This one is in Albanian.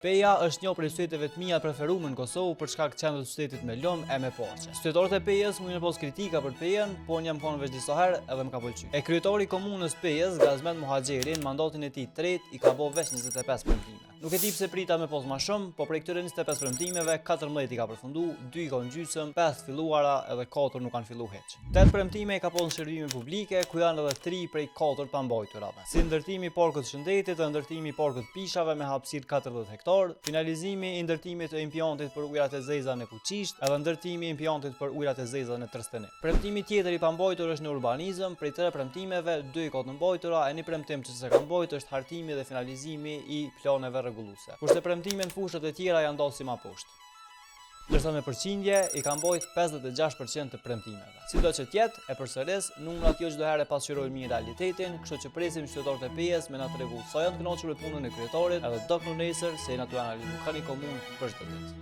Peja është një prej qyteteve të mia preferuar në Kosovë për shkak të qendrës së qytetit me lum e me poçe. Qytetarët e Pejës mundin të pos kritika për Pejën, por jam kanë veç disa herë edhe më ka pëlqyer. E kryetori i komunës Pejës, Gazmet Muhaxheri, në mandatin e tij të tretë i ka bërë veç 25 premtime. Nuk e di pse prita me pos më shumë, por prej këtyre 25 premtimeve 14 i ka përfunduar, 2 i kanë gjysmë, 5 filluara edhe 4 nuk kanë filluar hiç. 8 premtime i ka pasur në shërbime publike, ku janë edhe 3 prej 4 pa mbajturave, si ndërtimi i parkut të shëndetit dhe ndërtimi i parkut të pishave me hapësirë 40 hektar, finalizimi i ndërtimit të impjantit për ujërat e zeza në Kuqisht edhe ndërtimi i impjantit për ujërat e zeza në Trstenik. Premtimi tjetër i pambajtur është në urbanizëm, prej 3 premtimeve 2 i ka të mbajtura, e një premtim që s'e ka mbajtur është hartimi dhe finalizimi i planeve rregulluese. Kurse premtime në fushat e tjera janë dalë si ma poshtë. Ndërsa me përqindje i ka mbajt 56% të premtimeve. Sido që tjetë, e përsëris, numrat jo çdo herë pasqyrojnë mirë realitetin, kështu që presim qytetarët e Pejës me na tregu sa janë të kënaqur me punën e kryetarit, edhe do nesër se na tu analizojnë komunë për çdo ditë.